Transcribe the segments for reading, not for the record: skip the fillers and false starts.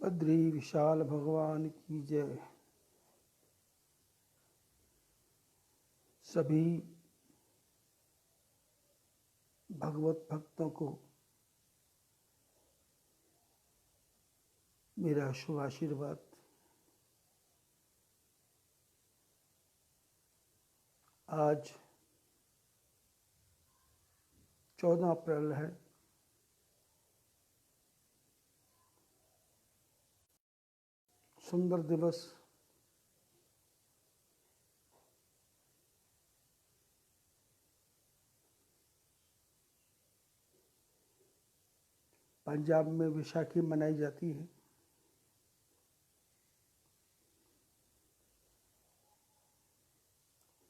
बद्री विशाल भगवान की जय। सभी भगवत भक्तों को मेरा शुभ आशीर्वाद। आज 14 अप्रैल है। सुंदर दिवस। पंजाब में विशाखी मनाई जाती है।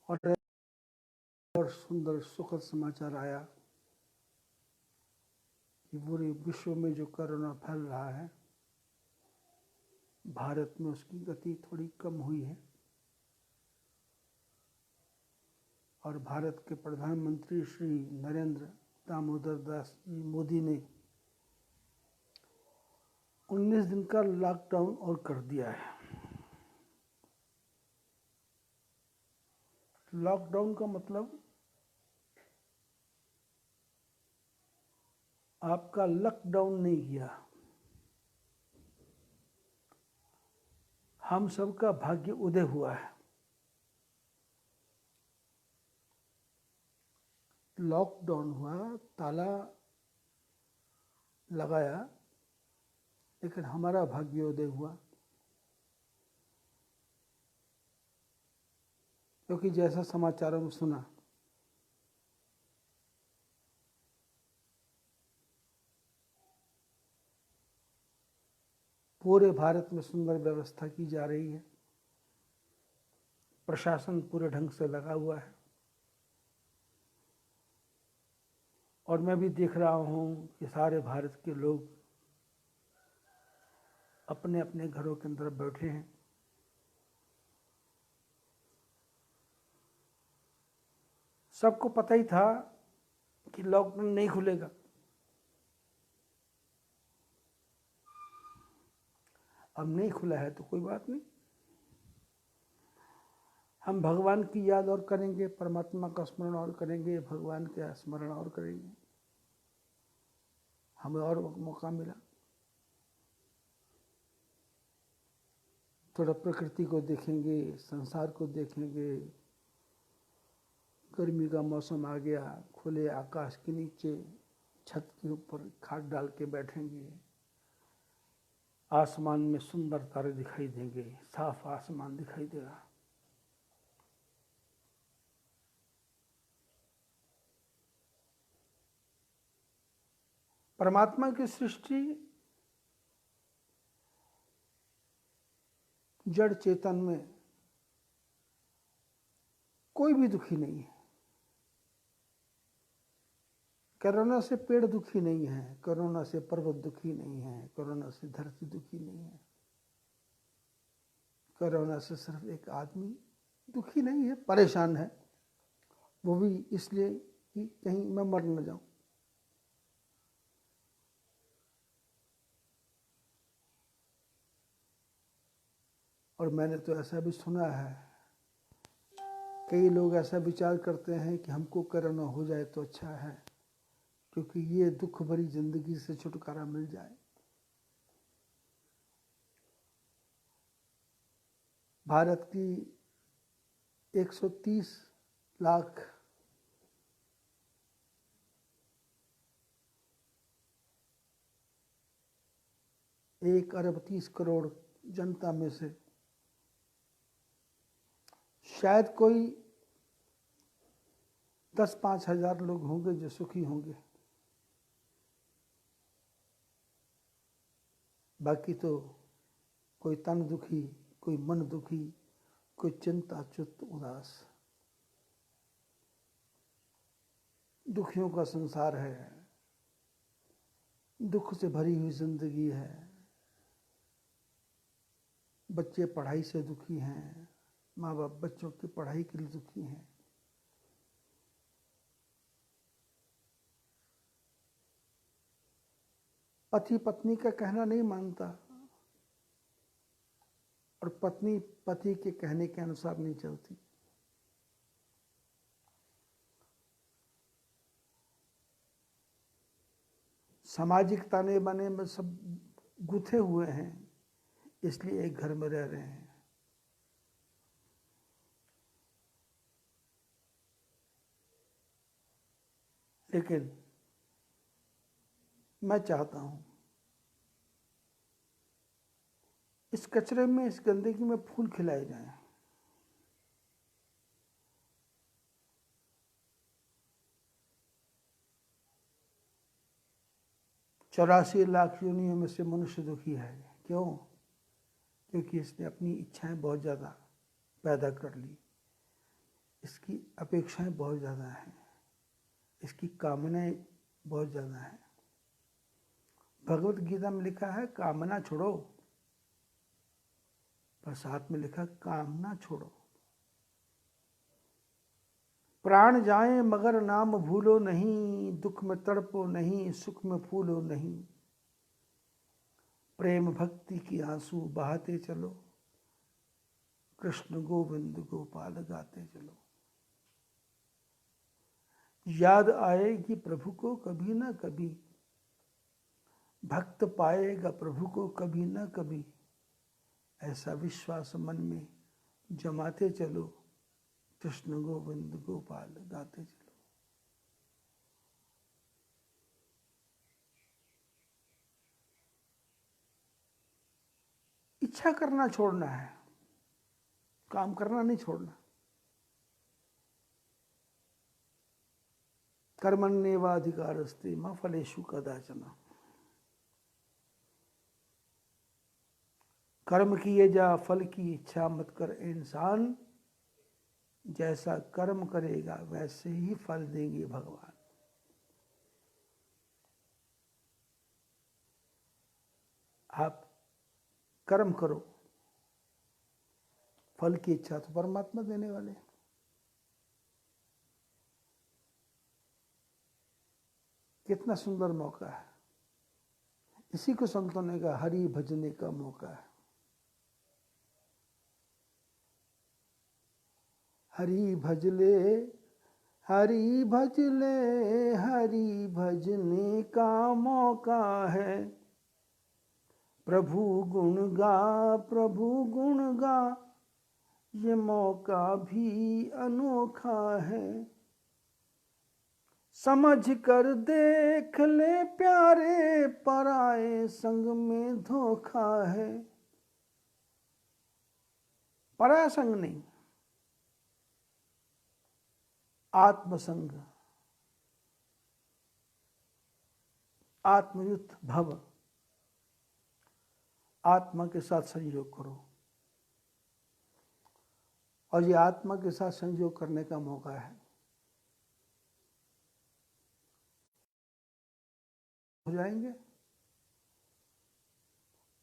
और सुंदर सुखद समाचार आया कि पूरे विश्व में जो कोरोना फैल रहा है, भारत में उसकी गति थोड़ी कम हुई है। और भारत के प्रधानमंत्री श्री नरेंद्र दामोदर दास जी मोदी ने 19 दिन का लॉकडाउन और कर दिया है। लॉकडाउन का मतलब आपका लॉकडाउन नहीं किया, हम सबका भाग्य उदय हुआ है। लॉकडाउन हुआ, ताला लगाया, लेकिन हमारा भाग्योदय हुआ। क्योंकि जैसा समाचारों में सुना, पूरे भारत में सुंदर व्यवस्था की जा रही है। प्रशासन पूरे ढंग से लगा हुआ है। और मैं भी देख रहा हूँ कि सारे भारत के लोग अपने अपने घरों के अंदर बैठे हैं। सबको पता ही था कि लॉकडाउन नहीं खुलेगा। अब नहीं खुला है तो कोई बात नहीं, हम भगवान की याद और करेंगे, परमात्मा का स्मरण और करेंगे, भगवान का स्मरण और करेंगे। हमें और मौका मिला, थोड़ा प्रकृति को देखेंगे, संसार को देखेंगे। गर्मी का मौसम आ गया, खुले आकाश के नीचे छत के ऊपर खाट डाल के बैठेंगे। आसमान में सुंदर तारे दिखाई देंगे, साफ आसमान दिखाई देगा। परमात्मा की सृष्टि जड़ चेतन में कोई भी दुखी नहीं है। कोरोना से पेड़ दुखी नहीं है, कोरोना से पर्वत दुखी नहीं है, कोरोना से धरती दुखी नहीं है। कोरोना से सिर्फ एक आदमी दुखी नहीं है, परेशान है। वो भी इसलिए कि कहीं मैं मर न जाऊं। और मैंने तो ऐसा भी सुना है, कई लोग ऐसा विचार करते हैं कि हमको कोरोना हो जाए तो अच्छा है, क्योंकि ये दुख भरी जिंदगी से छुटकारा मिल जाए। भारत की 130 लाख एक अरब 30 करोड़ जनता में से शायद कोई 10-5 हजार लोग होंगे जो सुखी होंगे। बाकी तो कोई तन दुखी, कोई मन दुखी, कोई चिंता च्युत उदास। दुखियों का संसार है, दुख से भरी हुई जिंदगी है। बच्चे पढ़ाई से दुखी हैं, माँ बाप बच्चों की पढ़ाई के लिए दुखी हैं। पति पत्नी का कहना नहीं मानता, और पत्नी पति के कहने के अनुसार नहीं चलती। सामाजिक ताने बाने में सब गुथे हुए हैं, इसलिए एक घर में रह रहे हैं। लेकिन मैं चाहता हूं इस कचरे में, इस गंदगी में फूल खिलाए जाएं। चौरासी लाख योनियों में से मनुष्य दुखी है। क्यों? क्योंकि इसने अपनी इच्छाएं बहुत ज़्यादा पैदा कर ली, इसकी अपेक्षाएं बहुत ज़्यादा हैं, इसकी कामनाएं बहुत ज़्यादा हैं। भगवत गीता में लिखा है कामना छोड़ो, पर साथ में लिखा कामना छोड़ो। प्राण जाए मगर नाम भूलो नहीं, दुख में तड़पो नहीं, सुख में फूलो नहीं। प्रेम भक्ति की आंसू बहाते चलो, कृष्ण गोविंद गोपाल गाते चलो। याद आएगी प्रभु को कभी ना कभी, भक्त पाएगा प्रभु को कभी ना कभी। ऐसा विश्वास मन में जमाते चलो, कृष्ण गोविंद गोपाल गाते चलो। इच्छा करना छोड़ना है, काम करना नहीं छोड़ना। कर्मण्येवाधिकारस्ते मा फलेषु कदाचन। कर्म किए जा, फल की इच्छा मत कर इंसान, जैसा कर्म करेगा वैसे ही फल देंगे भगवान। आप कर्म करो, फल की इच्छा तो परमात्मा देने वाले। कितना सुंदर मौका है, इसी को संतों ने कहा हरि भजने का मौका है। हरि भजले, हरि भजले, हरि भजने का मौका है। प्रभु गुण गा, प्रभु गुण गा, ये मौका भी अनोखा है। समझ कर देख ले प्यारे, पराए संग में धोखा है। पराया संग नहीं, आत्मसंग, आत्मयुक्त भव। आत्मा के साथ संयोग करो, और ये आत्मा के साथ संयोग करने का मौका है। हो जाएंगे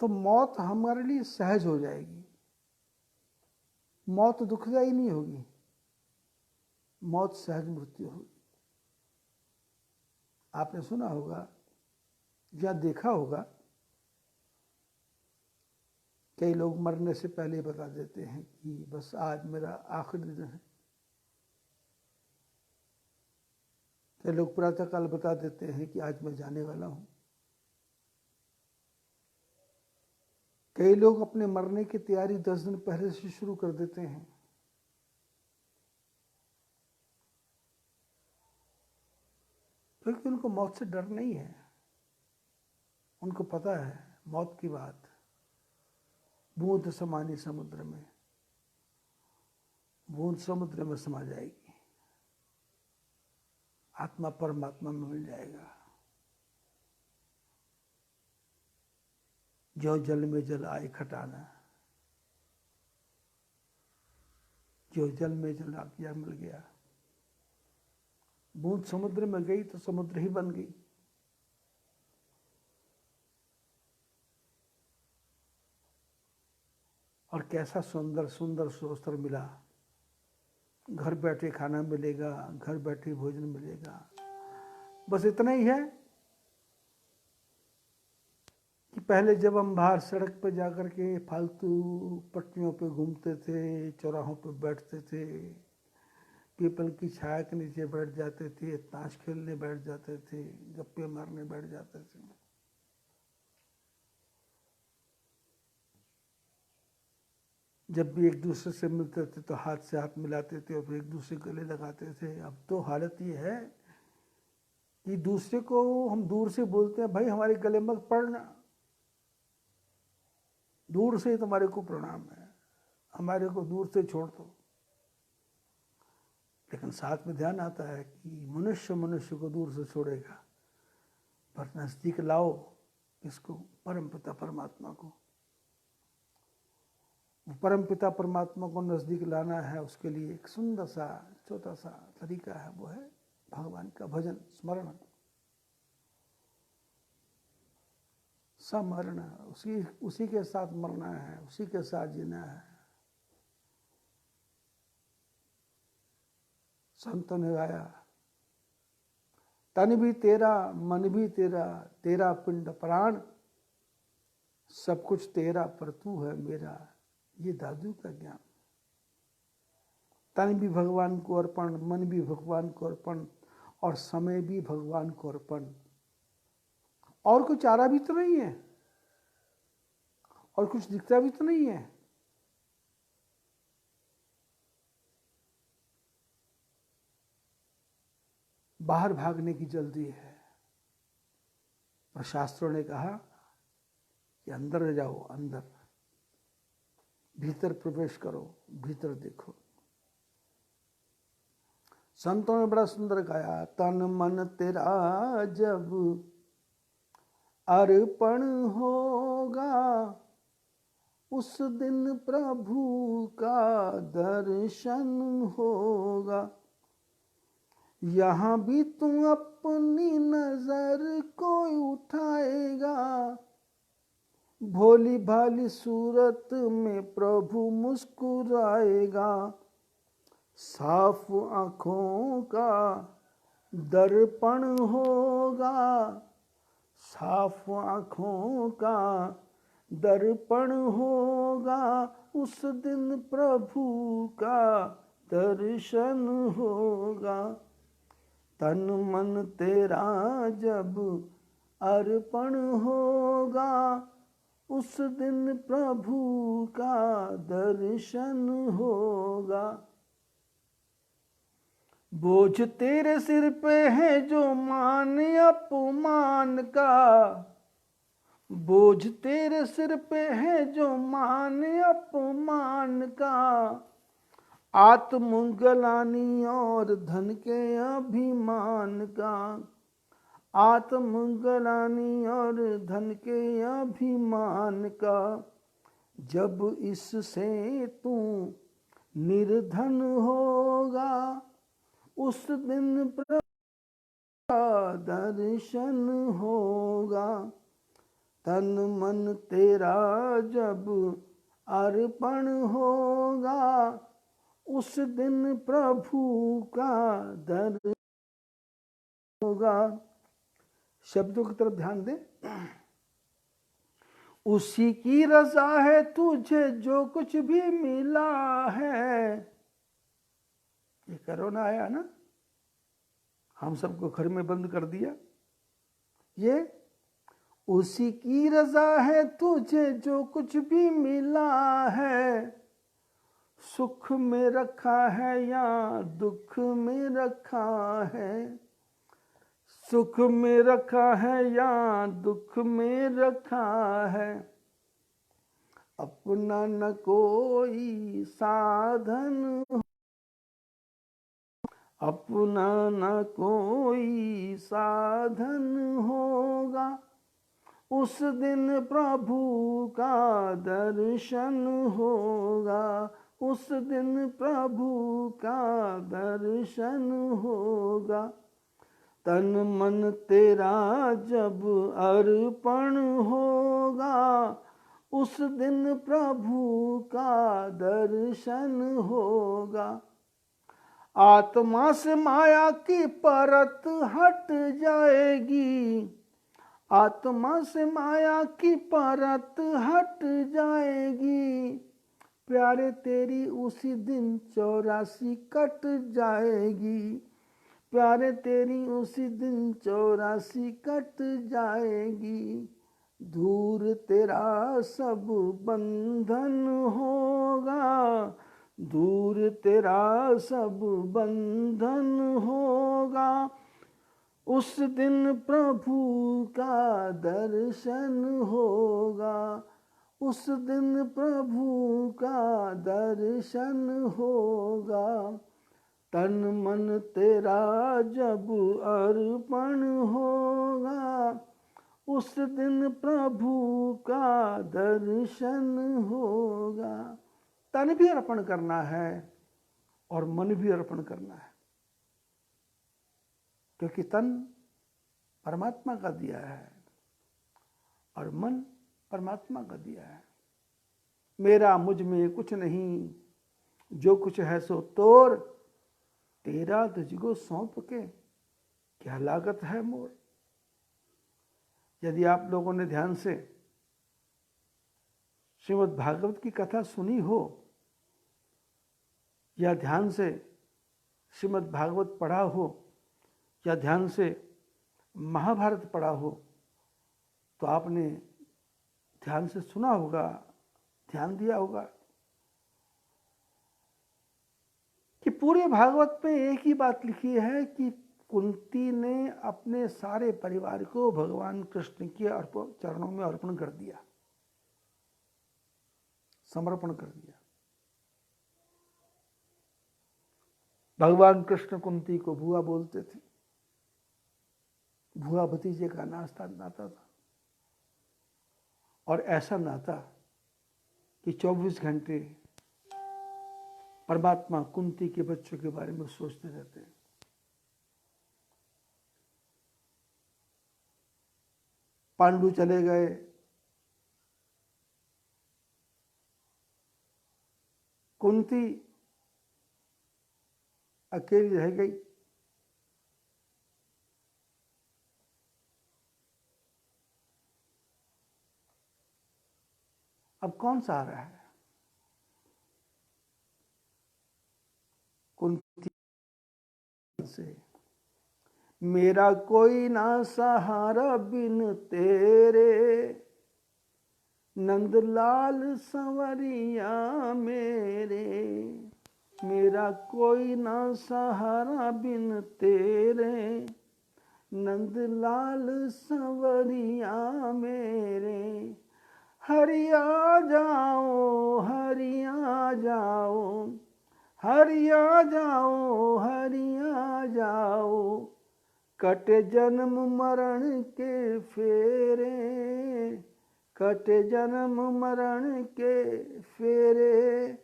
तो मौत हमारे लिए सहज हो जाएगी। मौत दुखदायी नहीं होगी, मौत सहज मृत्यु होगी। आपने सुना होगा या देखा होगा, कई लोग मरने से पहले बता देते हैं कि बस आज मेरा आखिरी दिन है। कई लोग प्रातःकाल बता देते हैं कि आज मैं जाने वाला हूं। कई लोग अपने मरने की तैयारी 10 दिन पहले से शुरू कर देते हैं। क्योंकि उनको मौत से डर नहीं है, उनको पता है मौत की बात बूंद समानी समुद्र में, बूंद समुद्र में समा जाएगी, आत्मा परमात्मा में मिल जाएगा। जो जल में जल आए खटाना, जो जल में जल आ गया मिल गया। बूंद समुद्र में गई तो समुद्र ही बन गई। और कैसा सुंदर सुंदर सुअवसर मिला। घर बैठे खाना मिलेगा, घर बैठे भोजन मिलेगा। बस इतना ही है कि पहले जब हम बाहर सड़क पर जाकर के फालतू पट्टियों पे घूमते थे, चौराहों पे बैठते थे, पीपल की छाया के नीचे बैठ जाते थे, ताश खेलने बैठ जाते थे, गप्पे मारने बैठ जाते थे, जब भी एक दूसरे से मिलते थे तो हाथ से हाथ मिलाते थे और फिर एक दूसरे गले लगाते थे। अब तो हालत ये है कि दूसरे को हम दूर से बोलते हैं, भाई हमारे गले मत पड़ना, दूर से तुम्हारे को प्रणाम है, हमारे को दूर से छोड़ दो। लेकिन साथ में ध्यान आता है कि मनुष्य मनुष्य को दूर से छोड़ेगा, पर नजदीक लाओ किसको? परमपिता परमात्मा को। परम पिता परमात्मा को नजदीक लाना है, उसके लिए एक सुंदर सा छोटा सा तरीका है, वो है भगवान का भजन, स्मरण, समरण, उसी के साथ मरना है, उसी के साथ जीना है। संतों ने गाया, तन भी तेरा मन भी तेरा, तेरा पिंड प्राण, सब कुछ तेरा पर तू है मेरा, ये दादू का ज्ञान। तन भी भगवान को अर्पण, मन भी भगवान को अर्पण, और समय भी भगवान को अर्पण। और कुछ चारा भी तो नहीं है, और कुछ दिखता भी तो नहीं है। बाहर भागने की जल्दी है, और शास्त्रों ने कहा कि अंदर जाओ, अंदर भीतर प्रवेश करो, भीतर देखो। संतों ने बड़ा सुंदर गाया, तन मन तेरा जब अर्पण होगा, उस दिन प्रभु का दर्शन होगा। यहाँ भी तू अपनी नजर को उठाएगा, भोली भाली सूरत में प्रभु मुस्कुराएगा। साफ आँखों का दर्पण होगा, साफ आँखों का दर्पण होगा, उस दिन प्रभु का दर्शन होगा। तन मन तेरा जब अर्पण होगा, उस दिन प्रभु का दर्शन होगा। बोझ तेरे सिर पे है जो मान अपमान का, बोझ तेरे सिर पे है जो मान अपमान का। आत्मग्लानि और धन के अभिमान का, आत्मग्लानि और धन के अभिमान का। जब इससे तू निर्धन होगा, उस दिन प्रभु का दर्शन होगा। तन मन तेरा जब अर्पण होगा, उस दिन प्रभु का दर्शन होगा। शब्दों की तरफ ध्यान दे। उसी की रजा है तुझे जो कुछ भी मिला है। ये कोरोना आया ना, हम सबको घर में बंद कर दिया। ये उसी की रजा है तुझे जो कुछ भी मिला है, सुख में रखा है या दुख में रखा है, सुख में रखा है या दुख में रखा है। अपना न कोई साधन, अपना न कोई साधन होगा, उस दिन प्रभु का दर्शन होगा, उस दिन प्रभु का दर्शन होगा। तन मन तेरा जब अर्पण होगा, उस दिन प्रभु का दर्शन होगा। आत्मा से माया की परत हट जाएगी, आत्मा से माया की परत हट जाएगी, प्यारे तेरी उसी दिन 84 कट जाएगी, प्यारे तेरी उसी दिन 84 कट जाएगी। दूर तेरा सब बंधन होगा, दूर तेरा सब बंधन होगा, उस दिन प्रभु का दर्शन होगा, उस दिन प्रभु का दर्शन होगा। तन मन तेरा जब अर्पण होगा, उस दिन प्रभु का दर्शन होगा। तन भी अर्पण करना है और मन भी अर्पण करना है, क्योंकि तन परमात्मा का दिया है और मन परमात्मा का दिया है। मेरा मुझ में कुछ नहीं, जो कुछ है सो तोर, तेरा तुझको सौंप के क्या लागत है मोर। यदि आप लोगों ने ध्यान से श्रीमद् भागवत की कथा सुनी हो या ध्यान से श्रीमद् भागवत पढ़ा हो या ध्यान से महाभारत पढ़ा हो, तो आपने ध्यान से सुना होगा, ध्यान दिया होगा कि पूरे भागवत में एक ही बात लिखी है कि कुंती ने अपने सारे परिवार को भगवान कृष्ण के चरणों में अर्पण कर दिया, समर्पण कर दिया। भगवान कृष्ण कुंती को बुआ बोलते थे, बुआ भतीजे का नाता था, और ऐसा नाता कि 24 घंटे परमात्मा कुंती के बच्चों के बारे में सोचते रहते हैं। पांडु चले गए, कुंती अकेली रह गई। अब कौन सा आ रहा है? कुंती से, मेरा कोई ना सहारा बिन तेरे, नंदलाल संवरिया मेरे, मेरा कोई ना सहारा बिन तेरे, नंदलाल संवरिया मेरे। हरिया जाओ, हरिया जाओ, हरिया जाओ, हरिया जाओ, कटे जन्म मरण के फेरे, कटे जन्म मरण के फेरे,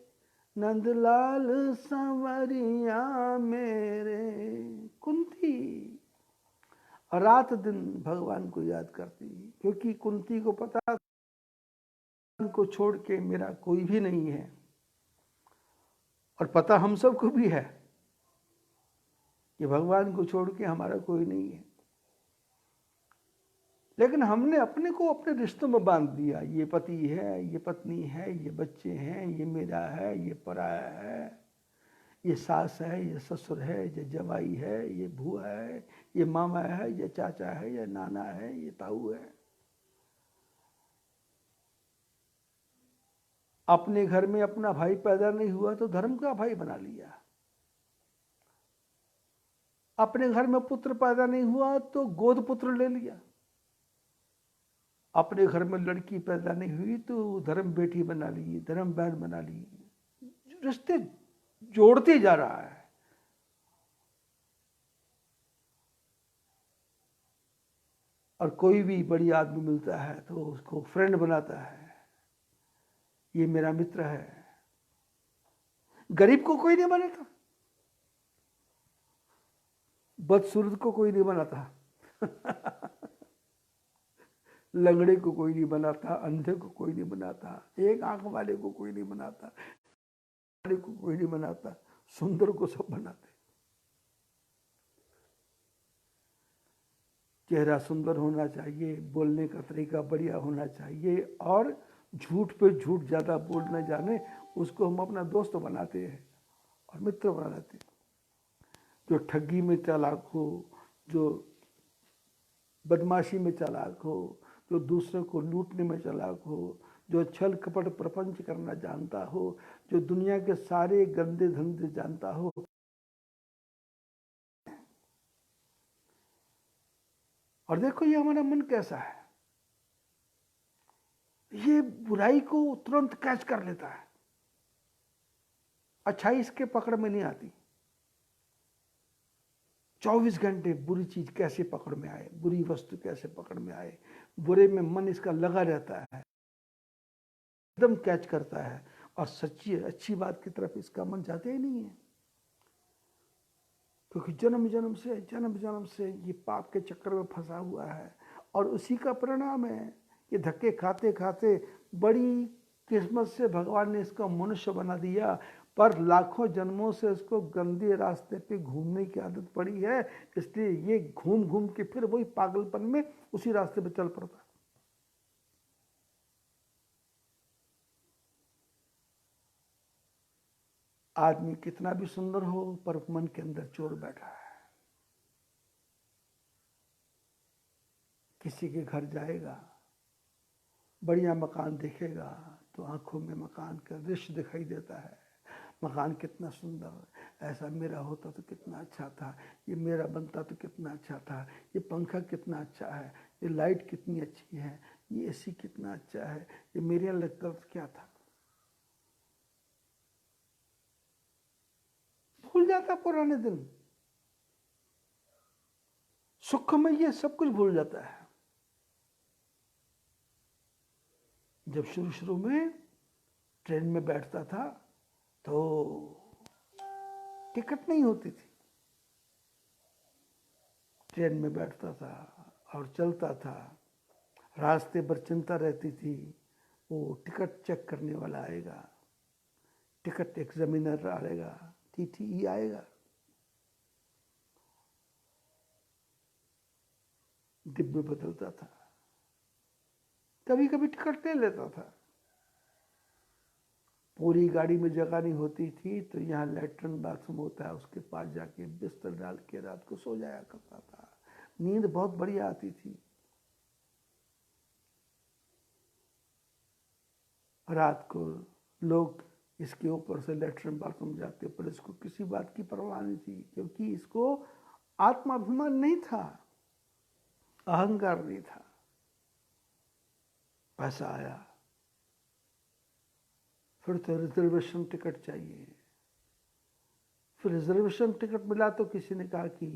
नंदलाल संवरिया मेरे। कुंती रात दिन भगवान को याद करती, क्योंकि कुंती को पता को छोड़ के मेरा कोई भी नहीं है, और पता हम सबको भी है कि भगवान को छोड़ के हमारा कोई नहीं है। लेकिन हमने अपने को अपने रिश्तों में बांध दिया, ये पति है, ये पत्नी है, ये बच्चे हैं, ये मेरा है, ये पराया है, ये सास है, ये ससुर है, ये जवाई है, ये भूआ है, ये मामा है, ये चाचा है, ये नाना है, ये ताऊ है। अपने घर में अपना भाई पैदा नहीं हुआ तो धर्म का भाई बना लिया, अपने घर में पुत्र पैदा नहीं हुआ तो गोद पुत्र ले लिया, अपने घर में लड़की पैदा नहीं हुई तो धर्म बेटी बना ली, धर्म बहन बना ली। रिश्ते जोड़ते जा रहा है। और कोई भी बड़ी आदमी मिलता है तो उसको फ्रेंड बनाता है, ये मेरा मित्र है। गरीब को कोई नहीं बनाता, बदसूरत को कोई नहीं बनाता लंगड़े को कोई नहीं बनाता, अंधे को कोई नहीं बनाता, एक आंख वाले को कोई नहीं बनाता, वाले को कोई नहीं बनाता, सुंदर को सब बनाते। चेहरा सुंदर होना चाहिए, बोलने का तरीका बढ़िया होना चाहिए, और झूठ पे झूठ ज़्यादा बोल न जाने, उसको हम अपना दोस्त बनाते हैं और मित्र बना लेते हैं। जो ठगी में चालाक हो, जो बदमाशी में चालाक हो, जो दूसरों को लूटने में चालाक हो, जो छल कपट प्रपंच करना जानता हो, जो दुनिया के सारे गंदे धंधे जानता हो, और देखो ये हमारा मन कैसा है, ये बुराई को तुरंत कैच कर लेता है, अच्छाई इसके पकड़ में नहीं आती। 24 घंटे बुरी चीज कैसे पकड़ में आए, बुरी वस्तु कैसे पकड़ में आए, बुरे में मन इसका लगा रहता है, एकदम कैच करता है, और सच्ची अच्छी बात की तरफ इसका मन जाता ही नहीं है, क्योंकि जन्म जन्म से ये पाप के चक्कर में फंसा हुआ है। और उसी का परिणाम है, ये धक्के खाते खाते बड़ी किस्मत से भगवान ने इसको मनुष्य बना दिया, पर लाखों जन्मों से इसको गंदे रास्ते पे घूमने की आदत पड़ी है, इसलिए ये घूम घूम के फिर वही पागलपन में उसी रास्ते पे चल पड़ता है। आदमी कितना भी सुंदर हो, पर मन के अंदर चोर बैठा है। किसी के घर जाएगा, बढ़िया मकान देखेगा तो आंखों में मकान का दृश्य दिखाई देता है, मकान कितना सुंदर, ऐसा मेरा होता तो कितना अच्छा था, ये मेरा बनता तो कितना अच्छा था, ये पंखा कितना अच्छा है, ये लाइट कितनी अच्छी है, ये एसी कितना अच्छा है, ये मेरे यहाँ लगता तो क्या था। भूल जाता पुराने दिन, सुख में ये सब कुछ भूल जाता है। जब शुरू शुरू में ट्रेन में बैठता था तो टिकट नहीं होती थी, ट्रेन में बैठता था और चलता था, रास्ते पर चिंता रहती थी, वो टिकट चेक करने वाला आएगा, टिकट एग्जामिनर आएगा, टीटीई आएगा, डिब्बे बदलता था, कभी कभी टिकट ले लेता था। पूरी गाड़ी में जगह नहीं होती थी तो यहाँ लैट्रिन बाथरूम होता है, उसके पास जाके बिस्तर डाल के रात को सो जाया करता था, नींद बहुत बढ़िया आती थी। रात को लोग इसके ऊपर से लैट्रिन बाथरूम जाते, पर इसको किसी बात की परवाह नहीं थी, क्योंकि इसको आत्माभिमान नहीं था, अहंकार नहीं था। पैसा आया, फिर तो रिजर्वेशन टिकट चाहिए, फिर रिजर्वेशन टिकट मिला तो किसी ने कहा कि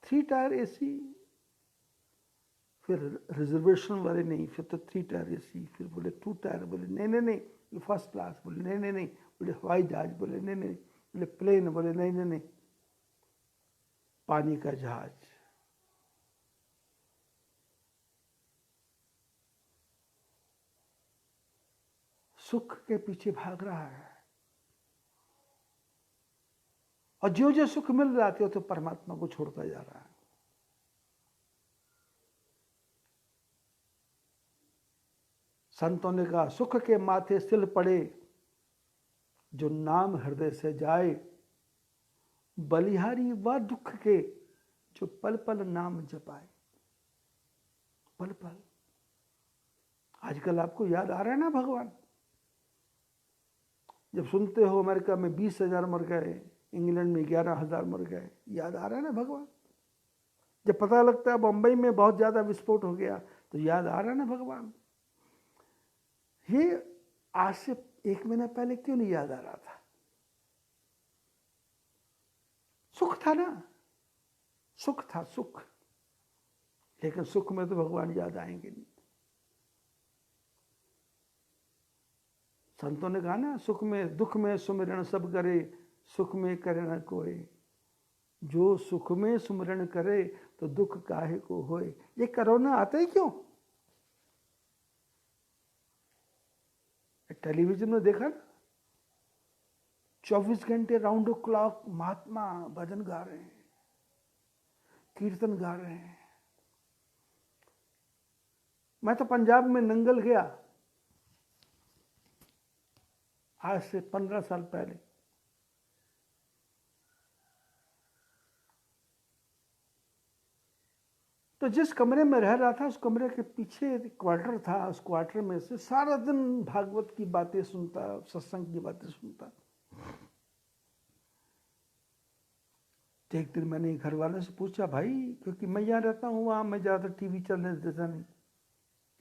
3 टायर एसी, फिर रिजर्वेशन वाले नहीं, फिर तो 3 टायर एसी, फिर बोले 2 टायर, बोले नहीं नहीं नहीं, बोले फर्स्ट क्लास, बोले नहीं नहीं नहीं, बोले हवाई जहाज, बोले नहीं नहीं, बोले प्लेन, बोले नहीं नहीं नहीं, पानी का जहाज। सुख के पीछे भाग रहा है, और जो जो सुख मिल जाते हो तो परमात्मा को छोड़ता जा रहा है। संतों ने कहा, सुख के माथे सिल पड़े, जो नाम हृदय से जाए, बलिहारी व दुख के, जो पल पल नाम जपाए। पल पल, आजकल आपको याद आ रहा है ना भगवान? जब सुनते हो अमेरिका में 20,000 मर गए, इंग्लैंड में 11,000 मर गए, याद आ रहा है ना भगवान? जब पता लगता है बंबई में बहुत ज्यादा विस्फोट हो गया, तो याद आ रहा है ना भगवान? ये आज से 1 महीना पहले क्यों नहीं याद आ रहा था? सुख था ना, सुख था, सुख। लेकिन सुख में तो भगवान याद आएंगे नहीं। संतों ने कहा ना, सुख में दुख में सुमिरन सब करे, सुख में करे न कोई, जो सुख में सुमिरन करे तो दुख काहे को होए। ये कोरोना आता है क्यों? टेलीविजन में देखा ना, 24 घंटे राउंड द क्लॉक महात्मा भजन गा रहे हैं, कीर्तन गा रहे हैं। मैं तो पंजाब में नंगल गया आज से 15 साल पहले। तो जिस कमरे में रह रहा था उस कमरे के पीछे क्वार्टर था, उस क्वार्टर में से सारा दिन भागवत की बातें सुनता, सत्संग की बातें सुनता। तो एक दिन मैंने घर वालों से पूछा, भाई, क्योंकि मैं यहाँ रहता हूँ, वहाँ मैं ज़्यादा टीवी चलने देता नहीं,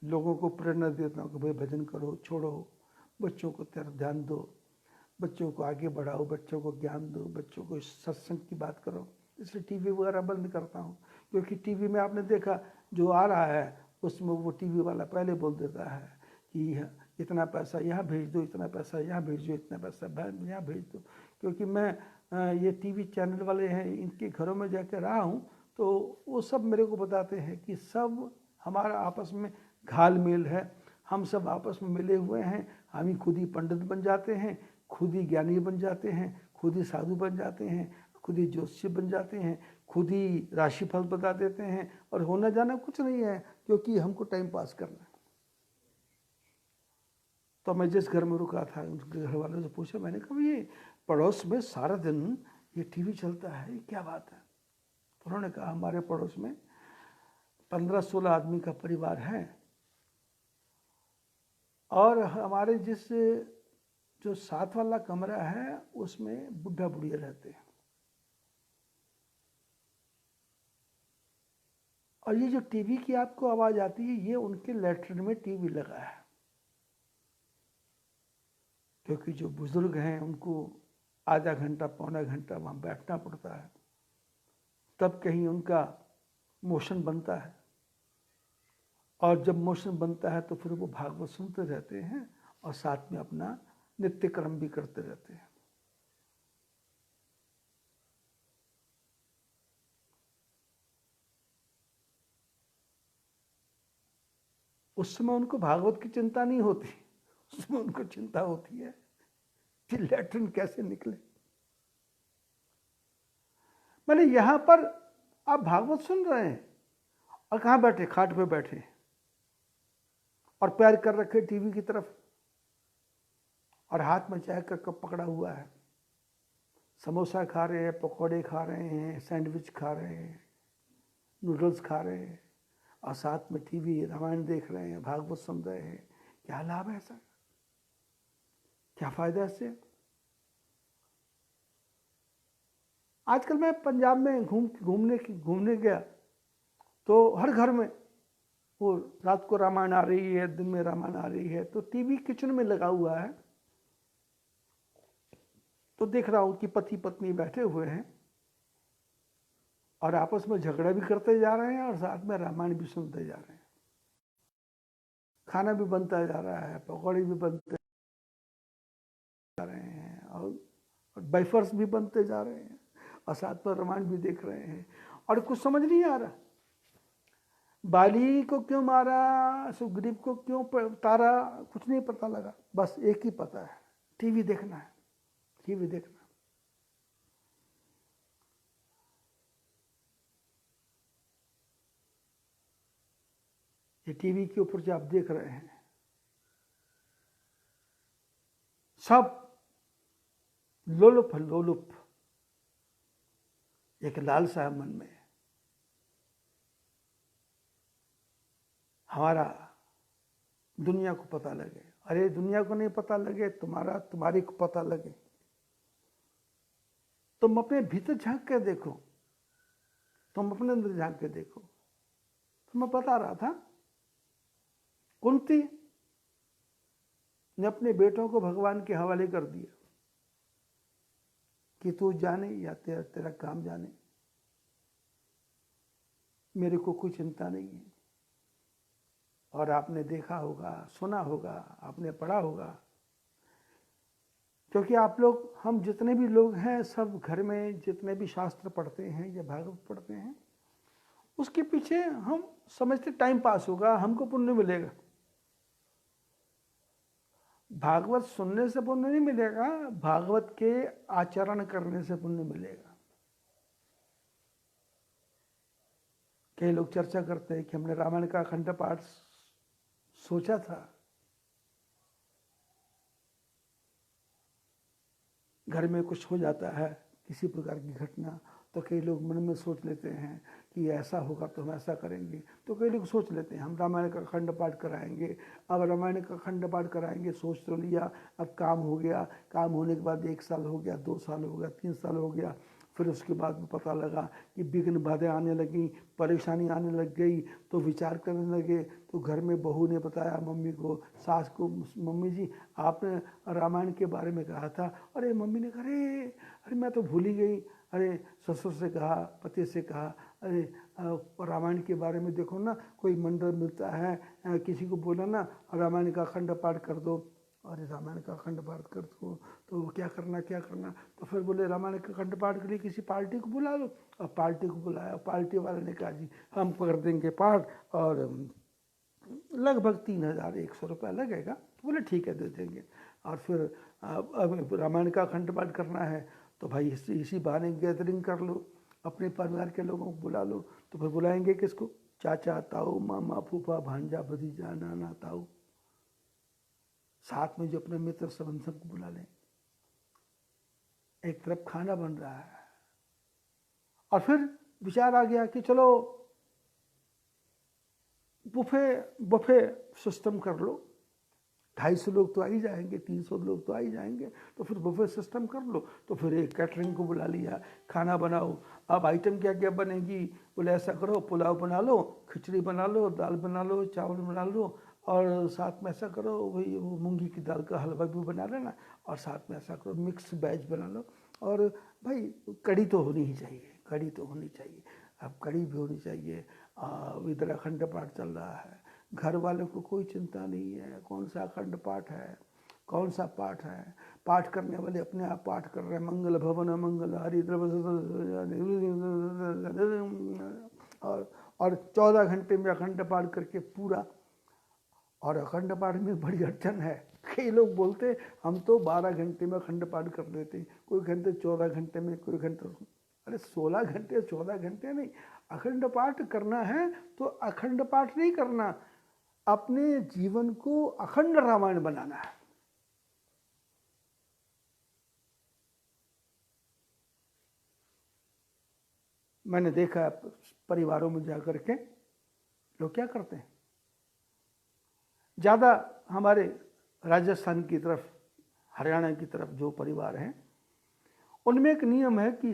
लोगों को प्रेरणा देता हूँ कि भाई भजन करो, छोड़ो, बच्चों को तरफ ध्यान दो, बच्चों को आगे बढ़ाओ, बच्चों को ज्ञान दो, बच्चों को सत्संग की बात करो। इसलिए टीवी वगैरह बंद करता हूँ, क्योंकि टीवी में आपने देखा जो आ रहा है उसमें वो टीवी वाला पहले बोल देता है कि इतना पैसा यहाँ भेज दो, इतना पैसा यहाँ भेज दो, इतना पैसा यहाँ भेज दो। क्योंकि मैं ये टीवी चैनल वाले हैं, इनके घरों में जाकर रहा हूँ, तो वो सब मेरे को बताते हैं कि सब हमारा आपस में घाल मेल है, हम सब आपस में मिले हुए हैं। हम ही खुद ही पंडित बन जाते हैं, खुद ही ज्ञानी बन जाते हैं, खुद ही साधु बन जाते हैं, खुद ही ज्योतिषी बन जाते हैं, खुद ही राशिफल बता देते हैं, और होना जाना कुछ नहीं है, क्योंकि हमको टाइम पास करना है। तो मैं जिस घर में रुका था उनके घर वालों से पूछा, मैंने कहा ये पड़ोस में सारा दिन ये टीवी चलता है, ये क्या बात है? तो उन्होंने कहा हमारे पड़ोस में 15-16 आदमी का परिवार है, और हमारे जो साथ वाला कमरा है उसमें बुढ़ा बुढ़िया रहते हैं, और ये जो टीवी की आपको आवाज़ आती है ये उनके लेटरिन में टीवी लगा है, क्योंकि जो बुजुर्ग हैं उनको आधा घंटा पौना घंटा वहाँ बैठना पड़ता है, तब कहीं उनका मोशन बनता है, और जब मोशन बनता है तो फिर वो भागवत सुनते रहते हैं और साथ में अपना नित्य कर्म भी करते रहते हैं। उस समय उनको भागवत की चिंता नहीं होती, उसमें उनको चिंता होती है कि लैट्रिन कैसे निकले। मैंने यहाँ पर आप भागवत सुन रहे हैं और कहाँ बैठे? खाट पे बैठे और पैर कर रखे टीवी की तरफ, और हाथ में चाय का कप पकड़ा हुआ है, समोसा खा रहे हैं, पकौड़े खा रहे हैं, सैंडविच खा रहे हैं, नूडल्स खा रहे हैं, और साथ में टीवी रामायण देख रहे हैं, भागवत सुन रहे हैं। क्या लाभ है ऐसा? क्या फायदा इससे? आजकल मैं पंजाब में घूमने गया तो हर घर में वो रात को रामायण आ रही है, दिन में रामायण आ रही है, तो टीवी किचन में लगा हुआ है। तो देख रहा हूँ कि पति पत्नी बैठे हुए हैं और आपस में झगड़ा भी करते जा रहे हैं और साथ में रामायण भी सुनते जा रहे हैं। खाना भी बनता जा रहा है, पकौड़े भी बनते जा रहे हैं, और वेफर्स भी बनते जा रहे हैं, और साथ में रामायण भी देख रहे हैं। और कुछ समझ नहीं आ रहा, बाली को क्यों मारा, सुग्रीव को क्यों तारा, कुछ नहीं पता लगा। बस एक ही पता है, टीवी देखना है, टीवी देखना। ये टीवी के ऊपर जो आप देख रहे हैं सब लोलुप एक लालसा है मन में, हमारा दुनिया को पता लगे। अरे दुनिया को नहीं पता लगे, तुम्हारी को पता लगे। तुम अपने भीतर झांक के देखो, तुम अपने अंदर झांक के देखो। तो मैं बता रहा था, कुंती ने अपने बेटों को भगवान के हवाले कर दिया कि तू जाने या तेरा काम जाने, मेरे को कोई चिंता नहीं है। और आपने देखा होगा, सुना होगा, आपने पढ़ा होगा, क्योंकि आप लोग, हम जितने भी लोग हैं सब घर में जितने भी शास्त्र पढ़ते हैं या भागवत पढ़ते हैं, उसके पीछे हम समझते टाइम पास होगा, हमको पुण्य मिलेगा। भागवत सुनने से पुण्य नहीं मिलेगा, भागवत के आचरण करने से पुण्य मिलेगा। कई लोग चर्चा करते हैं कि हमने रामायण का अखंड पाठ सोचा था, घर में कुछ हो जाता है किसी प्रकार की घटना, तो कई लोग मन में सोच लेते हैं कि ऐसा होगा तो हम ऐसा करेंगे। तो कई लोग सोच लेते हैं हम रामायण का अखंड पाठ कराएंगे। अब रामायण का अखंड पाठ कराएंगे, सोच तो लिया, अब काम हो गया, काम होने के बाद 1 साल हो गया, 2 साल हो गया, 3 साल हो गया, फिर उसके बाद में पता लगा कि विघ्न बाधाएं आने लगी, परेशानी आने लग गई, तो विचार करने लगे। तो घर में बहू ने बताया मम्मी को, सास को, मम्मी जी आपने रामायण के बारे में कहा था। अरे मम्मी ने कहा अरे मैं तो भूल ही गई। अरे ससुर से कहा, पति से कहा, अरे रामायण के बारे में देखो ना, कोई मंडल मिलता है, किसी को बोला ना रामायण का अखंड पाठ कर दो। अरे रामायण का अखंड पाठ कर दो तो क्या करना क्या करना, तो फिर बोले रामायण का अखंड पाठ के लिए किसी पार्टी को बुला लो। और पार्टी को बुलाया, पार्टी वाले ने कहा जी हम कर देंगे पाठ और लगभग 3100 रुपया लगेगा। तो बोले ठीक है दे देंगे। और फिर अब रामायण का अखंड पाठ करना है तो भाई इसी बहाने गैदरिंग कर लो, अपने परिवार के लोगों को बुला लो। तो फिर बुलाएंगे किसको, चाचा ताऊ मामा फूफा भांजा भतीजा नाना ताऊ, साथ में जो अपने मित्र संबंधों को बुला लें। एक तरफ खाना बन रहा है और फिर विचार आ गया कि चलो बुफे सिस्टम कर लो, 250 लोग तो आ ही जाएंगे, 300 लोग तो आ ही जाएंगे, तो फिर बुफे सिस्टम कर लो। तो फिर एक कैटरिंग को बुला लिया, खाना बनाओ। अब आइटम क्या क्या बनेगी, बोले ऐसा करो पुलाव बना लो, खिचड़ी बना लो, दाल बना लो, चावल बना लो, और साथ में ऐसा करो वही वो मूंगी की दाल का हलवा भी बना लेना, और साथ में ऐसा करो मिक्स वेज बना लो। और भाई कड़ी तो होनी ही चाहिए, कड़ी तो होनी चाहिए। अब कड़ी भी होनी चाहिए। इधर अखंड पाठ चल रहा है, घर वालों को कोई चिंता नहीं है कौन सा अखंड पाठ है, कौन सा पाठ है। पाठ करने वाले अपने आप पाठ कर रहे हैं, मंगल भवन मंगल हरि और 14 घंटे में अखंड पाठ करके पूरा। और अखंड पाठ में बड़ी अड़चन है, कई लोग बोलते हम तो 12 घंटे में अखंड पाठ कर लेते हैं, कोई घंटे 14 घंटे में, कोई घंटे। अरे 16 घंटे 14 घंटे नहीं, अखंड पाठ करना है तो अखंड पाठ नहीं करना, अपने जीवन को अखंड रामायण बनाना है। मैंने देखा परिवारों में जाकर के लोग क्या करते हैं, ज़्यादा हमारे राजस्थान की तरफ, हरियाणा की तरफ जो परिवार हैं उनमें एक नियम है कि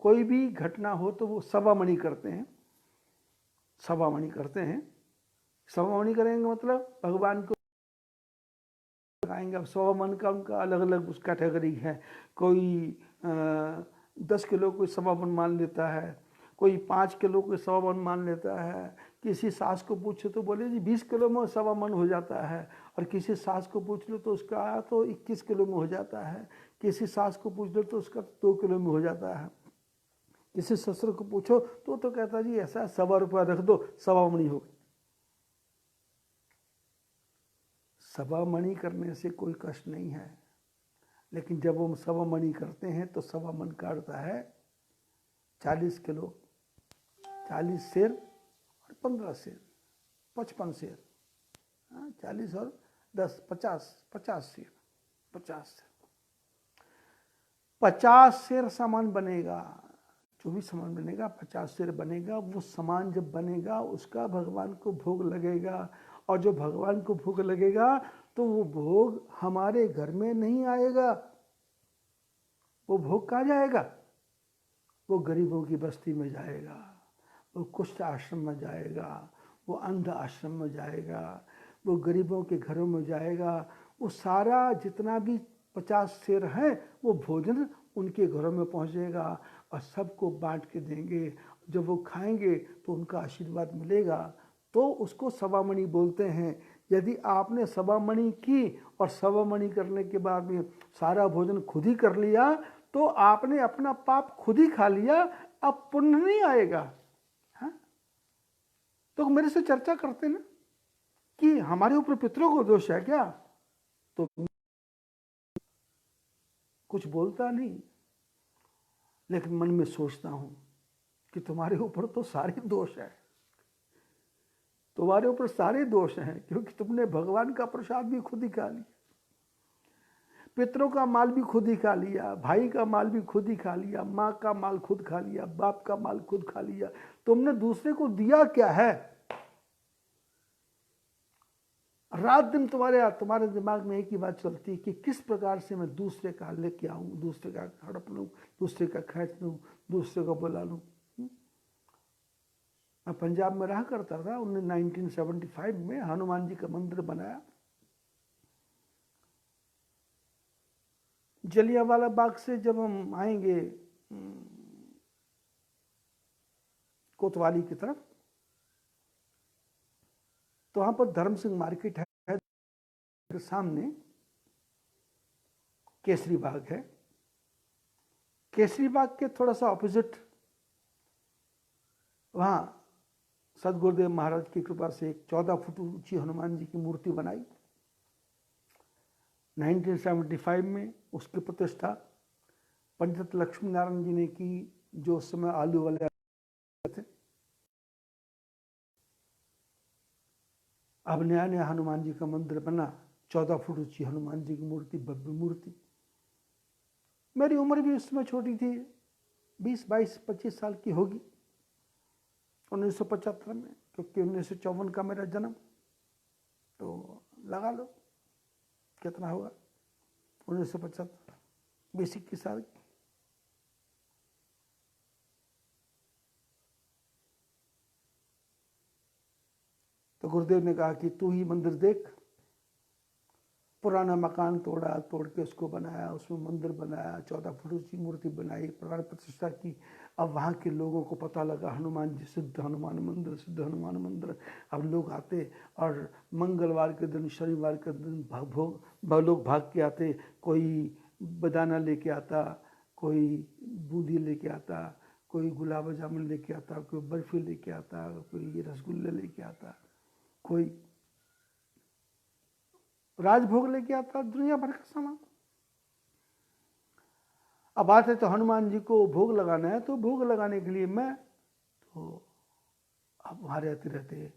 कोई भी घटना हो तो वो सवामणि करते हैं। सवामणि करते हैं, सवामणि करेंगे मतलब भगवान को आएंगे। अब 100 मन का उनका अलग अलग उस कैटेगरी है, कोई 10 किलो कोई 1.25 मन मान लेता है, कोई 5 किलो कोई 1.25 मन मान लेता है। किसी सास को पूछे तो बोले जी 20 किलो में 1.25 मन हो जाता है, और किसी सास को पूछ लो तो उसका तो 21 किलो में हो जाता है, किसी सास को पूछ लो तो उसका 2 किलो में हो जाता है, किसी ससुर को पूछो तो कहता जी ऐसा 1.25 रुपया रख दो 1.25 मणि हो गई। 1.25 मणि करने से कोई कष्ट नहीं है, लेकिन जब हम 1.25 मणि करते हैं तो 1.25 मन का अर्थ है 40 किलो, 40 शेर और 15 शेर, 55 शेर, 40 और 10 50 शेर, 50 शेर सामान बनेगा। जो भी सामान बनेगा 50 शेर बनेगा। वो सामान जब बनेगा उसका भगवान को भोग लगेगा, और जो भगवान को भोग लगेगा तो वो भोग हमारे घर में नहीं आएगा। वो भोग कहाँ जाएगा, वो गरीबों की बस्ती में जाएगा, वो कुष्ठ आश्रम में जाएगा, वो अंध आश्रम में जाएगा, वो गरीबों के घरों में जाएगा। वो सारा जितना भी 50 शेर हैं वो भोजन उनके घरों में पहुंचेगा और सबको बांट के देंगे। जब वो खाएंगे तो उनका आशीर्वाद मिलेगा, तो उसको 1.25 मणि बोलते हैं। यदि आपने 1.25 मणि की और 1.25 मणि करने के बाद में सारा भोजन खुद ही कर लिया तो आपने अपना पाप खुद ही खा लिया, अब पुण्य नहीं आएगा। हाँ, तो मेरे से चर्चा करते ना कि हमारे ऊपर पितरों को दोष है क्या, तो कुछ बोलता नहीं, लेकिन मन में सोचता हूं कि तुम्हारे ऊपर तो सारे दोष है। तुम्हारे ऊपर सारे दोष हैं, क्योंकि तुमने भगवान का प्रसाद भी खुद ही खा लिया, पितरों का माल भी खुद ही खा लिया, भाई का माल भी खुद ही खा लिया, माँ का माल खुद खा लिया, बाप का माल खुद खा लिया। तुमने दूसरे को दिया क्या है? रात दिन तुम्हारे दिमाग में एक ही बात चलती है कि किस प्रकार से मैं दूसरे का लेके आऊं, दूसरे का हड़प लूं, दूसरे का खींच लूं, दूसरे को बुला लूं। मैं पंजाब में रहा करता था, उन्होंने 1975 में हनुमान जी का मंदिर बनाया। जलियांवाला बाग से जब हम आएंगे कोतवाली की तरफ, तो वहां पर धर्म सिंह मार्केट है, सामने केसरी बाग है। केसरी बाग के थोड़ा सा ऑपोजिट वहां सदगुरुदेव महाराज की कृपा से एक 14 फुट ऊंची हनुमान जी की मूर्ति बनाई। 1975 में उसकी प्रतिष्ठा पंडित लक्ष्मी नारायण जी ने की, जो उस समय आलू वाले थे। अब नया नया हनुमान जी का मंदिर बना, 14 फुट ऊंची हनुमान जी की मूर्ति, भव्य मूर्ति। मेरी उम्र भी उस समय छोटी थी, 20, 22, 25 साल की होगी 1975 में, क्योंकि 1954 का मेरा जन्म, तो लगा लो कितना होगा 1975, 20-21 साल की। तो गुरुदेव ने कहा कि तू ही मंदिर देख। पुराना मकान तोड़ के उसको बनाया, उसमें मंदिर बनाया, 14 फुट ऊंची मूर्ति बनाई, प्राण प्रतिष्ठा की। अब वहाँ के लोगों को पता लगा हनुमान जी सिद्ध हनुमान मंदिर, सिद्ध हनुमान मंदिर। अब लोग आते और मंगलवार के दिन, शनिवार के दिन लोग भाग के आते। कोई बदाना लेके आता, कोई बूंदी लेके आता, कोई गुलाब जामुन लेके आता, कोई बर्फी लेके आता, कोई रसगुल्ले लेके आता, कोई राजभोग लेके आता, दुनिया भर का सामान। अब बात है तो हनुमान जी को भोग लगाना है, तो भोग लगाने के लिए मैं तो अब वहाँ रहते रहते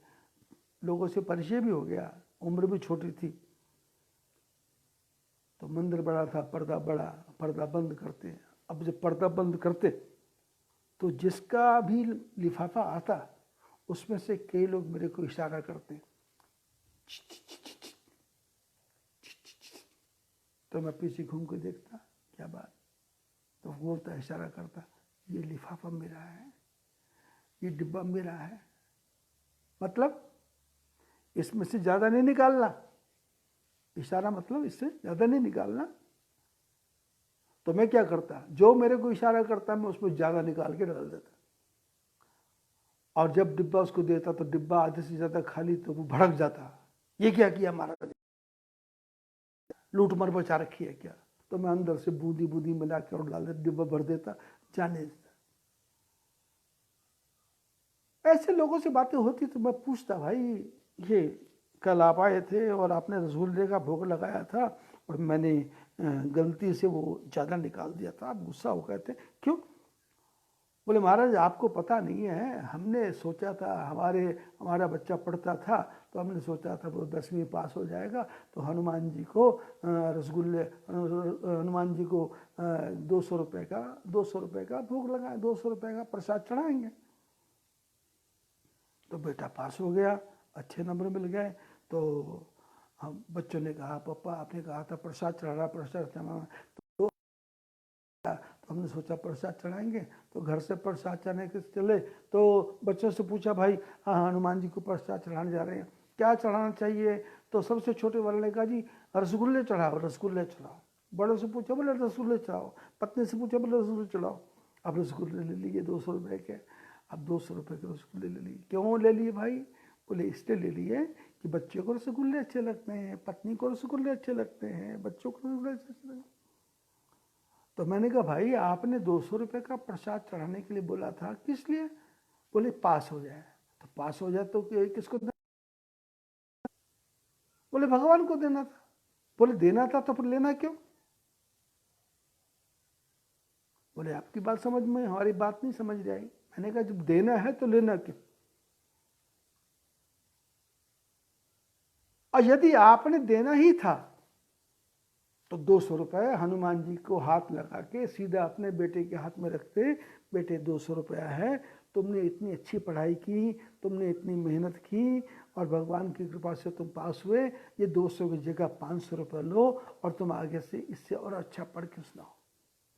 लोगों से परिचय भी हो गया, उम्र भी छोटी थी, तो मंदिर बड़ा था, पर्दा बड़ा, पर्दा बंद करते। अब जब पर्दा बंद करते तो जिसका भी लिफाफा आता उसमें से कई लोग मेरे को इशारा करते, तो मैं पीछे घूम के देखता, क्या बात, तो बोलता, इशारा करता, ये लिफाफा मेरा है, ये डिब्बा मेरा है, मतलब इसमें से ज़्यादा नहीं निकालना। इशारा मतलब इससे ज़्यादा नहीं निकालना। तो मैं क्या करता, जो मेरे को इशारा करता मैं उसमें ज़्यादा निकाल के डाल देता, और जब डिब्बा उसको देता तो डिब्बा आधे से ज़्यादा खाली, तो वो भड़क जाता, ये क्या किया महाराज, लूट मर बचा रखी है क्या। तो मैं अंदर से बूंदी बूंदी मिला के और डाल देता, डिब्बा भर देता, जाने देता। ऐसे लोगों से बातें होती तो मैं पूछता, भाई ये कल आप आए थे और आपने रसगुल्ले का भोग लगाया था और मैंने गलती से वो ज़्यादा निकाल दिया था, आप गुस्सा हो गए थे, क्यों? बोले महाराज आपको पता नहीं है, हमने सोचा था, हमारा बच्चा पढ़ता था तो हमने सोचा था वो 10वीं पास हो जाएगा तो हनुमान जी को रसगुल्ले, हनुमान जी को 200 रुपये का भोग लगाए, 200 रुपये का प्रसाद चढ़ाएंगे। तो बेटा पास हो गया, अच्छे नंबर मिल गए। तो हम बच्चों ने कहा, पापा आपने कहा था प्रसाद चढ़ाना, प्रसाद चढ़ाना, तो हमने सोचा प्रसाद चढ़ाएंगे। तो घर से प्रसाद चढ़ाने के चले तो बच्चों से पूछा, भाई हाँ हनुमान जी को प्रसाद चढ़ाने जा रहे हैं, क्या चढ़ाना चाहिए? तो सबसे छोटे वाले ने कहा, जी रसगुल्ले चढ़ाओ, रसगुल्ले चढ़ाओ। बड़ों से पूछा, बोले रसगुल्ले चढ़ाओ। पत्नी से पूछा, बोले रसगुल्ले चढ़ाओ। अब रसगुल्ले ले लिए 200 रुपये के। अब 200 रुपये के रसगुल्ले ले लिए। क्यों ले लिए भाई? बोले इसलिए ले लिए कि बच्चे को रसगुल्ले अच्छे लगते हैं, पत्नी को रसगुल्ले अच्छे लगते हैं, बच्चों को रसगुल्ले अच्छे लगते हैं। तो मैंने कहा, भाई आपने 200 रुपये का प्रसाद चढ़ाने के लिए बोला था, किस लिए? बोले पास हो जाए। तो पास हो जाए तो किसको देना? बोले भगवान को देना था। बोले देना था तो फिर लेना क्यों? बोले आपकी बात समझ में, हमारी बात नहीं समझ रही आई। मैंने कहा जब देना है तो लेना क्यों? और यदि आपने देना ही था तो 200 रुपये हनुमान जी को हाथ लगा के सीधा अपने बेटे के हाथ में रखते, बेटे 200 रुपया है, तुमने इतनी अच्छी पढ़ाई की, तुमने इतनी मेहनत की और भगवान की कृपा से तुम पास हुए, ये 200 की जगह 500 रुपये लो और तुम आगे से इससे और अच्छा पढ़ के सुनाओ,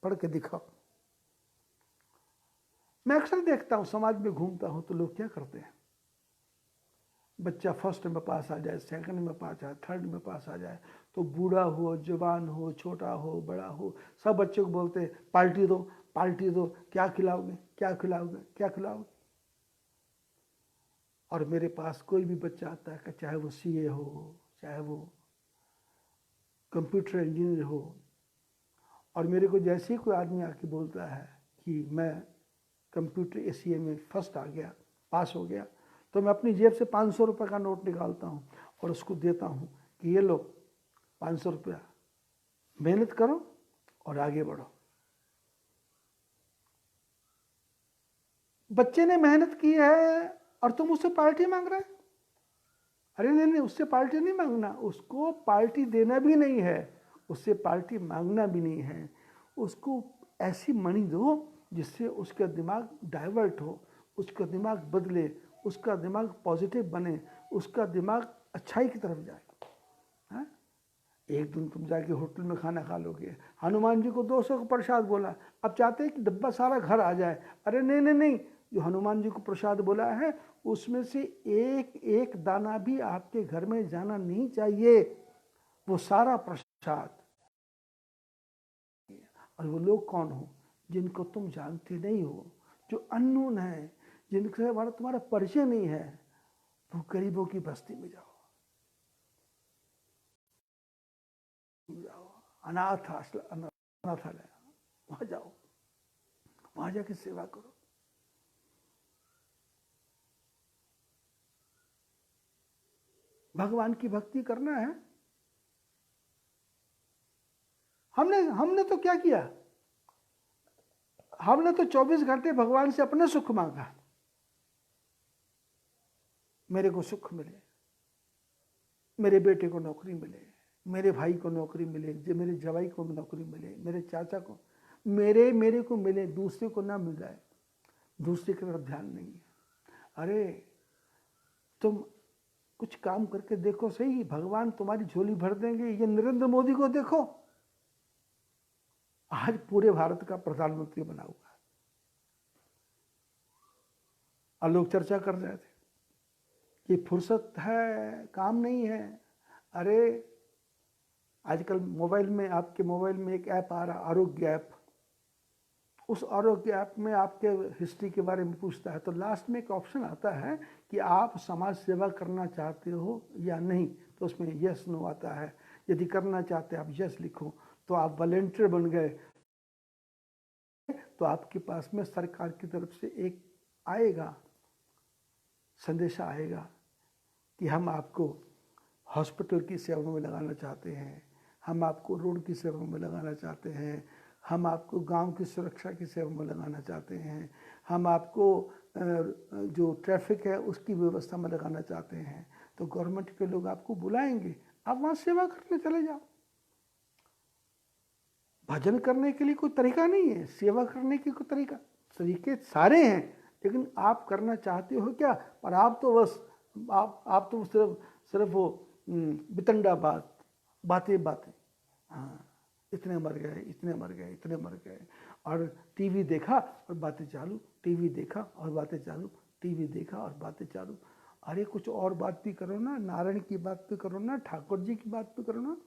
पढ़ के दिखाओ। मैं अक्सर देखता हूँ, समाज में घूमता हूँ तो लोग क्या करते हैं, बच्चा फर्स्ट में पास आ जाए, सेकंड में पास आ जाए, थर्ड में पास आ जाए तो बूढ़ा हो, जवान हो, छोटा हो, बड़ा हो, सब बच्चों को बोलते हैं पार्टी दो, पार्टी दो, क्या खिलाओगे, क्या खिलाओगे, क्या खिलाओगे। और मेरे पास कोई भी बच्चा आता है, चाहे वो सीए हो, चाहे वो कंप्यूटर इंजीनियर हो, और मेरे को जैसे ही कोई आदमी आके बोलता है कि मैं कंप्यूटर एसीए में फर्स्ट आ गया, पास हो गया, तो मैं अपनी जेब से 500 रुपये का नोट निकालता हूँ और उसको देता हूँ कि ये लो 500 रुपया, मेहनत करो और आगे बढ़ो। बच्चे ने मेहनत की है और तुम उससे पार्टी मांग रहे हो? अरे नहीं नहीं, उससे पार्टी नहीं मांगना, उसको पार्टी देना भी नहीं है, उससे पार्टी मांगना भी नहीं है। उसको ऐसी मनी दो जिससे उसका दिमाग डाइवर्ट हो, उसका दिमाग बदले, उसका दिमाग पॉजिटिव बने, उसका दिमाग अच्छाई की तरफ जाए। हाँ? एक दिन तुम जाके होटल में खाना खा लोगे, हनुमान जी को 200 का प्रसाद बोला, अब चाहते हैं कि डब्बा सारा घर आ जाए। अरे नहीं नहीं नहीं, जो हनुमान जी को प्रसाद बोला है उसमें से एक एक दाना भी आपके घर में जाना नहीं चाहिए, वो सारा प्रसाद। और वो लोग कौन हो? जिनको तुम जानते नहीं हो, जो अननोन है, जिनसे तुम्हारा परिचय नहीं है, वो गरीबों की बस्ती में जाओ, अनाथालय, वहां जाओ, वहां जाके सेवा करो। भगवान की भक्ति करना है। हमने तो क्या किया, हमने तो 24 घंटे भगवान से अपने सुख मांगा, मेरे को सुख मिले, मेरे बेटे को नौकरी मिले, मेरे भाई को नौकरी मिले, मेरे जवाई को नौकरी मिले, मेरे चाचा को, मेरे को मिले, दूसरे को ना मिल जाए, दूसरे की तरफ ध्यान नहीं है। अरे तुम कुछ काम करके देखो सही, भगवान तुम्हारी झोली भर देंगे। ये नरेंद्र मोदी को देखो, आज पूरे भारत का प्रधानमंत्री बना हुआ है, और लोग चर्चा कर रहे थे कि फुर्सत है, काम नहीं है। अरे आजकल मोबाइल में, आपके मोबाइल में एक ऐप आ रहा, आरोग्य ऐप, उस आरोग्य ऐप में आपके हिस्ट्री के बारे में पूछता है, तो लास्ट में एक ऑप्शन आता है कि आप समाज सेवा करना चाहते हो या नहीं, तो उसमें यस नो आता है। यदि करना चाहते हैं आप यस लिखो, तो आप वॉलंटियर बन गए, तो आपके पास में सरकार की तरफ से एक आएगा, संदेशा आएगा कि हम आपको हॉस्पिटल की सेवा में लगाना चाहते हैं, हम आपको रोड की सेवा में लगाना चाहते हैं, हम आपको गांव की सुरक्षा की सेवा में लगाना चाहते हैं, हम आपको जो ट्रैफिक है उसकी व्यवस्था में लगाना चाहते हैं। तो गवर्नमेंट के लोग आपको बुलाएंगे, आप वहाँ सेवा करने चले जाओ। भजन करने के लिए कोई तरीका नहीं है, सेवा करने की कोई तरीके सारे हैं, लेकिन आप करना चाहते हो क्या? पर आप तो बस आप तो सिर्फ वो बितंडा बातें, हाँ, इतने मर गए, इतने मर गए, इतने मर गए, और टीवी देखा और बातें चालू, टीवी देखा और बातें चालू, टीवी देखा और बातें चालू। अरे कुछ और बात भी करो ना, नारायण की बात भी करो ना, ठाकुर जी की बात भी करो ना।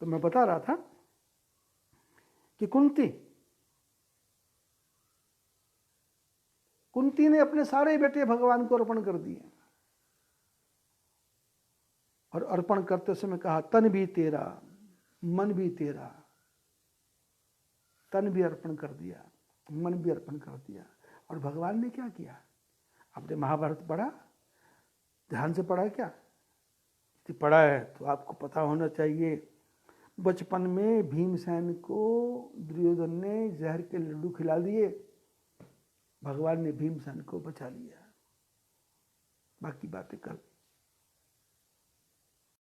तो मैं बता रहा था कि कुंती ने अपने सारे बेटे भगवान को अर्पण कर दिए, और अर्पण करते समय कहा तन भी तेरा, मन भी तेरा। तन भी अर्पण कर दिया, मन भी अर्पण कर दिया। और भगवान ने क्या किया? आपने महाभारत पढ़ा, ध्यान से पढ़ा क्या? यदि पढ़ा है तो आपको पता होना चाहिए, बचपन में भीमसेन को दुर्योधन ने जहर के लड्डू खिला दिए, भगवान ने भीमसेन को बचा लिया। बाकी बातें कल